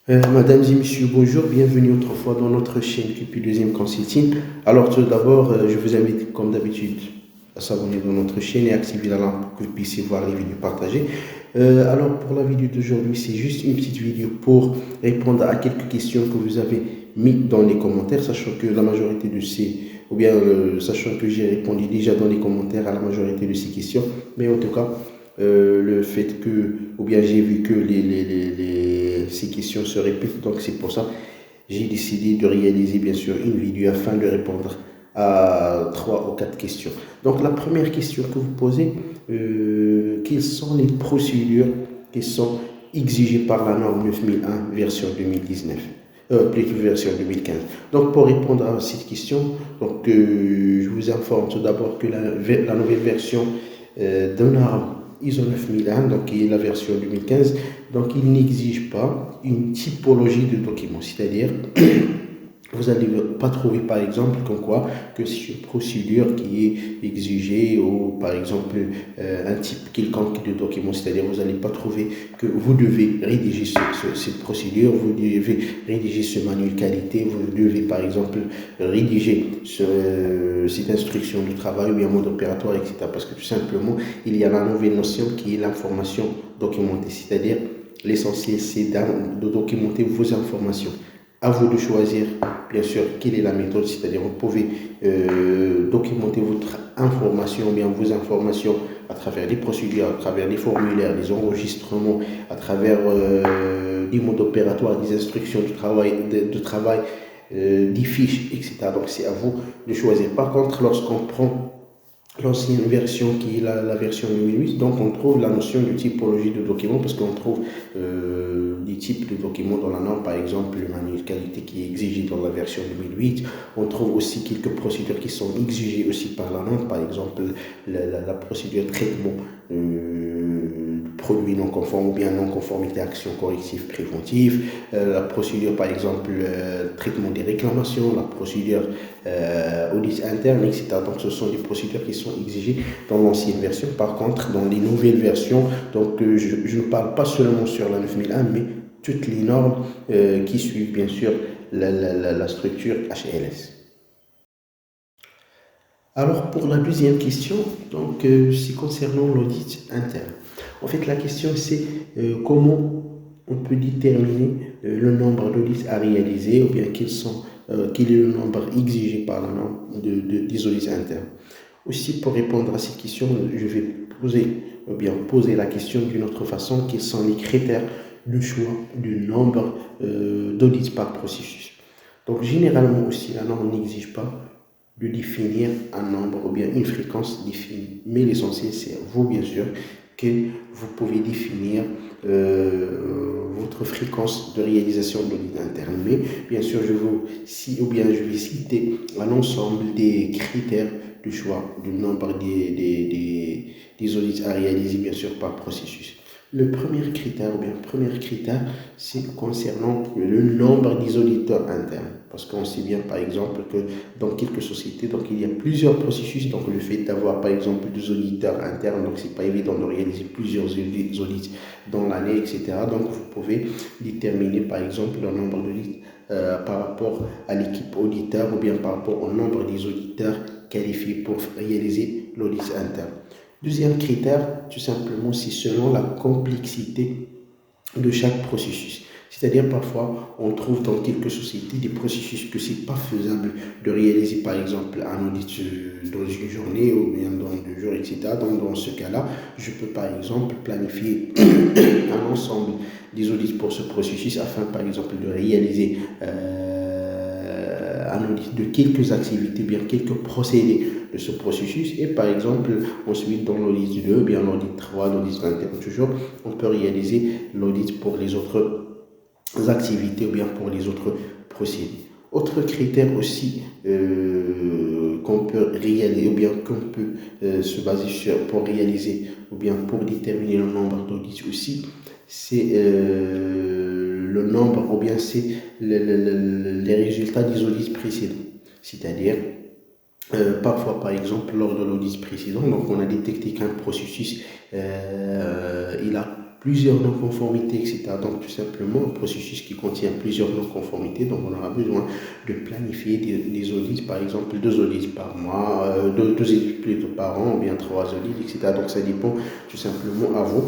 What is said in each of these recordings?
Mesdames et messieurs, bonjour, bienvenue autrefois dans notre chaîne QP2M Consulting. Alors tout d'abord, je vous invite comme d'habitude à s'abonner dans notre chaîne et à activer la lampe pour que vous puissiez voir les vidéos partagées. Alors pour la vidéo d'aujourd'hui, c'est juste une petite vidéo pour répondre à quelques questions que vous avez mis dans les commentaires, sachant que la majorité de ces, sachant que j'ai répondu déjà dans les commentaires à la majorité de ces questions, mais en tout cas, le fait que, j'ai vu que ces questions se répètent, donc c'est pour ça que j'ai décidé de réaliser bien sûr une vidéo afin de répondre à 3 ou 4 questions. Donc la première question que vous posez, quelles sont les procédures qui sont exigées par la norme 9001 version 2019 plutôt version 2015. Donc pour répondre à cette question, je vous informe tout d'abord que la nouvelle version de norme ISO 9001, donc qui est la version 2015, donc il n'exige pas une typologie de document, c'est-à-dire vous n'allez pas trouver par exemple comme quoi que c'est une procédure qui est exigée ou par exemple un type quelconque de document, c'est-à-dire vous n'allez pas trouver que vous devez rédiger cette procédure, vous devez rédiger ce manuel qualité, vous devez par exemple rédiger cette instruction de travail ou bien mode opératoire, etc. Parce que tout simplement, il y a la nouvelle notion qui est l'information documentée, c'est-à-dire l'essentiel c'est de documenter vos informations. À vous de choisir, bien sûr, quelle est la méthode, c'est-à-dire vous pouvez documenter votre information, bien vos informations à travers des procédures, à travers des formulaires, des enregistrements, à travers des modes opératoires, des instructions de travail, des fiches, etc. Donc c'est à vous de choisir. Par contre, lorsqu'on prend l'ancienne version qui est la version 2008, donc on trouve la notion de typologie de document parce qu'on trouve des types de documents dans la norme, par exemple le manuel qualité qui est exigé dans la version 2008. On trouve aussi quelques procédures qui sont exigées aussi par la norme, par exemple la procédure traitement produits non conformes ou bien non-conformité action corrective préventive, la procédure par exemple traitement des réclamations, la procédure audit interne, etc. Donc ce sont des procédures qui sont exigées dans l'ancienne version. Par contre, dans les nouvelles versions, donc je ne parle pas seulement sur la 9001, mais toutes les normes qui suivent bien sûr la structure HLS. Alors pour la deuxième question, donc c'est concernant l'audit interne. En fait, la question c'est comment on peut déterminer le nombre d'audits à réaliser ou bien quel est le nombre exigé par la norme des audits internes. Aussi, pour répondre à cette question, je vais poser la question d'une autre façon, quels sont les critères de choix du nombre d'audits par processus. Donc généralement aussi, la norme n'exige pas de définir un nombre ou bien une fréquence définie. Mais l'essentiel, c'est vous, bien sûr, que vous pouvez définir votre fréquence de réalisation de l'audit interne. Mais bien sûr, je vais citer un ensemble des critères de choix du nombre des audits à réaliser, bien sûr, par processus. Le premier critère, c'est concernant le nombre des auditeurs internes. Parce qu'on sait bien, par exemple, que dans quelques sociétés, donc il y a plusieurs processus. Donc le fait d'avoir, par exemple, des auditeurs internes, donc c'est pas évident de réaliser plusieurs audits dans l'année, etc. Donc vous pouvez déterminer, par exemple, le nombre d'audits par rapport à l'équipe auditeur ou bien par rapport au nombre des auditeurs qualifiés pour réaliser l'audit interne. Deuxième critère, tout simplement, c'est selon la complexité de chaque processus. C'est-à-dire parfois, on trouve dans quelques sociétés des processus que c'est pas faisable de réaliser, par exemple, un audit dans une journée ou bien dans 2 jours, etc. Donc dans ce cas-là, je peux par exemple planifier un ensemble des audits pour ce processus afin, par exemple, de réaliser un audit de quelques activités, bien quelques procédés de ce processus et par exemple ensuite dans l'audit 2, bien l'audit 3, l'audit 21 toujours, on peut réaliser l'audit pour les autres activités ou bien pour les autres procédés. Autre critère aussi qu'on peut réaliser ou bien qu'on peut se baser sur pour réaliser ou bien pour déterminer le nombre d'audits aussi, c'est le nombre ou bien c'est les résultats des audits précédents. C'est-à-dire, parfois, par exemple, lors de l'audit précédent, donc on a détecté qu'un processus, il a plusieurs non-conformités, etc. Donc tout simplement un processus qui contient plusieurs non-conformités, donc on aura besoin de planifier des audits, par exemple 2 audits par mois, 2 audits plutôt par an, ou bien 3 audits, etc. Donc ça dépend tout simplement à vous.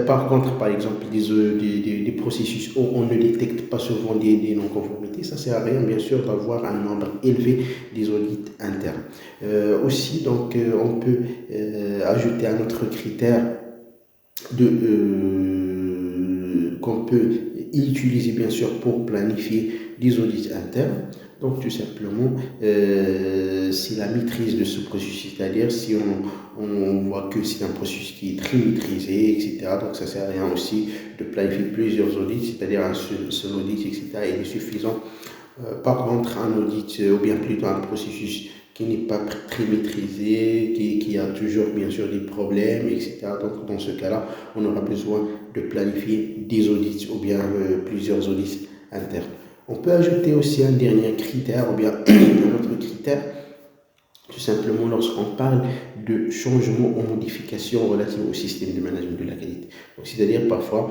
Par contre, par exemple, des processus où on ne détecte pas souvent des non-conformités, ça ne sert à rien, bien sûr, d'avoir un nombre élevé des audits internes. Aussi, donc, on peut ajouter un autre critère qu'on peut utiliser, bien sûr, pour planifier des audits internes. Donc, tout simplement, c'est la maîtrise de ce processus, c'est-à-dire si on voit que c'est un processus qui est très maîtrisé, etc. Donc, ça ne sert à rien aussi de planifier plusieurs audits, c'est-à-dire un seul audit, etc. Il est suffisant. Par contre, un audit, ou bien plutôt un processus qui n'est pas très maîtrisé, qui a toujours bien sûr des problèmes, etc. Donc dans ce cas-là, on aura besoin de planifier des audits ou bien plusieurs audits internes. On peut ajouter aussi un dernier critère ou bien un autre critère, tout simplement lorsqu'on parle de changements ou modifications relatives au système de management de la qualité. Donc, c'est-à-dire parfois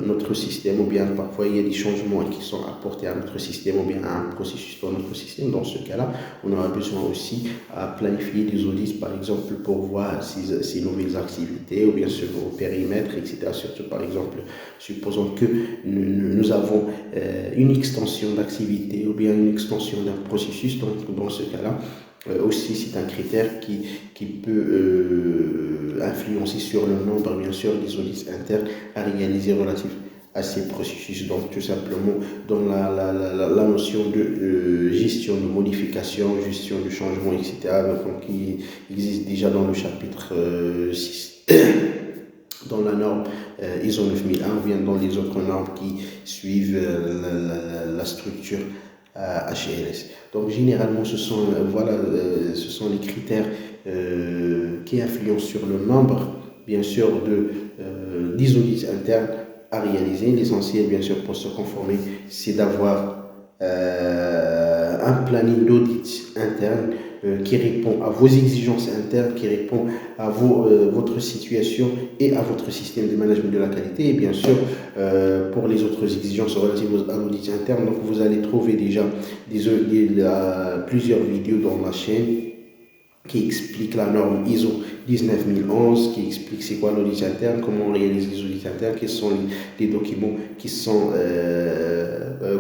notre système, ou bien parfois il y a des changements qui sont apportés à notre système ou bien à un processus dans notre système. Dans ce cas-là, on aura besoin aussi à planifier des audits, par exemple, pour voir ces nouvelles activités ou bien ce nouveau périmètre, etc. Surtout, par exemple, supposons que nous avons une extension d'activité ou bien une extension d'un processus. Donc, dans ce cas-là, aussi c'est un critère qui peut influencer sur le nombre, bien sûr, des audits internes à réaliser relatifs à ces processus. Donc, tout simplement, dans la notion de gestion de modification, gestion de changement, etc., donc, qui existe déjà dans le chapitre 6. Dans la norme ISO 9001 ou bien dans les autres normes qui suivent la structure HLS. Donc généralement ce sont les critères qui influencent sur le nombre bien sûr des audits internes à réaliser. L'essentiel bien sûr pour se conformer, c'est d'avoir un planning d'audit interne qui répond à vos exigences internes, qui répond à votre situation et à votre système de management de la qualité. Et bien sûr, pour les autres exigences relatives à l'audit interne, donc vous allez trouver déjà plusieurs vidéos dans ma chaîne qui explique la norme ISO 19011, qui explique c'est quoi l'audit interne, comment on réalise les audits internes, quels sont les documents qui sont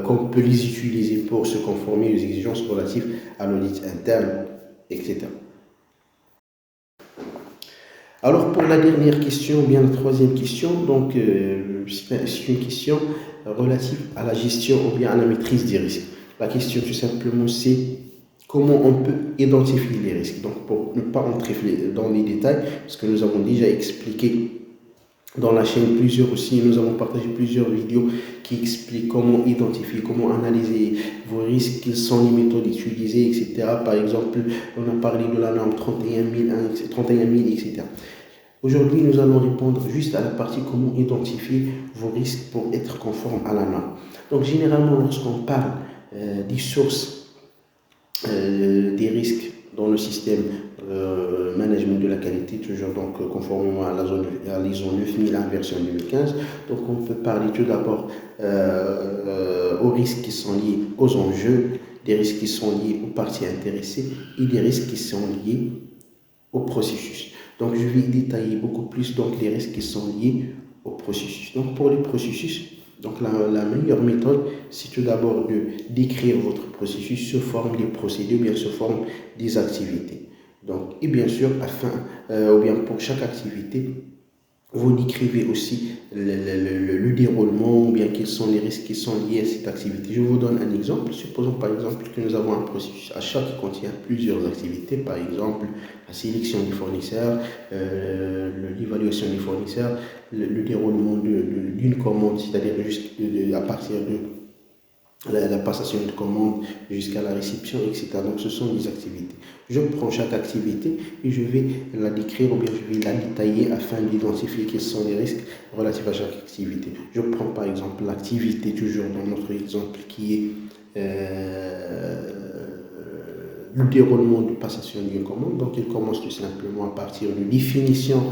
qu'on peut les utiliser pour se conformer aux exigences relatives à l'audit interne, etc. Alors pour la dernière question, ou bien la troisième question, donc c'est une question relative à la gestion ou bien à la maîtrise des risques. La question tout simplement c'est comment on peut identifier les risques. Donc pour ne pas entrer dans les détails, parce que nous avons déjà expliqué dans la chaîne nous avons partagé plusieurs vidéos qui expliquent comment identifier, comment analyser vos risques, quelles sont les méthodes utilisées, etc. Par exemple, on a parlé de la norme 31000, etc. Aujourd'hui, nous allons répondre juste à la partie comment identifier vos risques pour être conforme à la norme. Donc, généralement, lorsqu'on parle des sources des risques dans le système management de la qualité, toujours donc conformément à l'ISO 9001 version 2015. Donc on peut parler tout d'abord aux risques qui sont liés aux enjeux, des risques qui sont liés aux parties intéressées et des risques qui sont liés au processus. Donc je vais détailler beaucoup plus donc les risques qui sont liés au processus. Donc pour les processus, donc la meilleure méthode, c'est tout d'abord de décrire votre processus sous forme des procédés ou bien sous forme des activités. Donc, et bien sûr, ou bien pour chaque activité, vous décrivez aussi le déroulement ou bien quels sont les risques qui sont liés à cette activité. Je vous donne un exemple. Supposons par exemple que nous avons un processus achat qui contient plusieurs activités, par exemple la sélection des fournisseurs, l'évaluation des fournisseurs, le déroulement d'une commande, c'est-à-dire à partir de la passation de commande jusqu'à la réception, etc. Donc ce sont des activités. Je prends chaque activité et je vais la décrire ou bien je vais la détailler afin d'identifier quels sont les risques relatifs à chaque activité. Je prends par exemple l'activité, toujours dans notre exemple, qui est le déroulement de passation d'une commande. Donc il commence tout simplement à partir de définition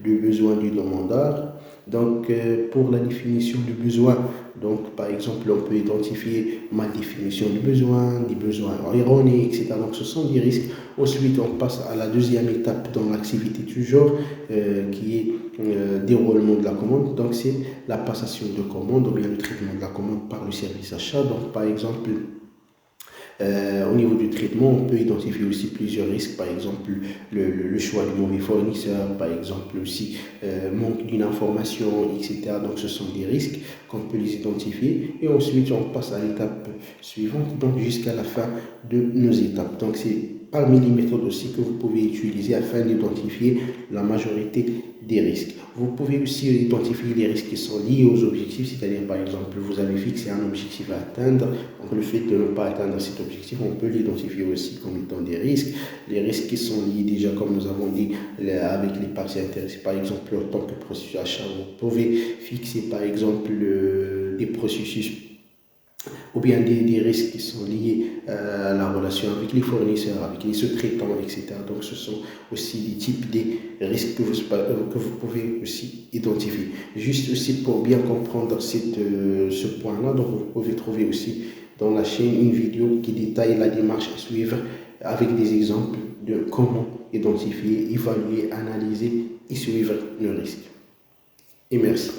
du besoin du demandeur. Donc, pour la définition du besoin, donc par exemple, on peut identifier mal définition du besoin, des besoins erronés, etc. Donc, ce sont des risques. Ensuite, on passe à la deuxième étape dans l'activité toujours, qui est déroulement de la commande. Donc, c'est la passation de commande ou bien le traitement de la commande par le service achat. Donc, par exemple, au niveau du traitement, on peut identifier aussi plusieurs risques, par exemple le choix du mauvais fournisseur, par exemple aussi manque d'une information, etc. Donc ce sont des risques qu'on peut les identifier et ensuite on passe à l'étape suivante, donc jusqu'à la fin de nos étapes. Donc c'est parmi les méthodes aussi que vous pouvez utiliser afin d'identifier la majorité des risques. Vous pouvez aussi identifier les risques qui sont liés aux objectifs, c'est-à-dire par exemple vous avez fixé un objectif à atteindre, donc le fait de ne pas atteindre cet objectif, on peut l'identifier aussi comme étant des risques. Les risques qui sont liés déjà, comme nous avons dit, avec les parties intéressées, par exemple en tant que processus d'achat, vous pouvez fixer par exemple des processus ou bien des risques qui sont liés à la relation avec les fournisseurs, avec les sous-traitants, etc. Donc ce sont aussi des types de risques que vous pouvez aussi identifier. Juste aussi pour bien comprendre ce point-là, donc vous pouvez trouver aussi dans la chaîne une vidéo qui détaille la démarche à suivre avec des exemples de comment identifier, évaluer, analyser et suivre le risque. Et merci.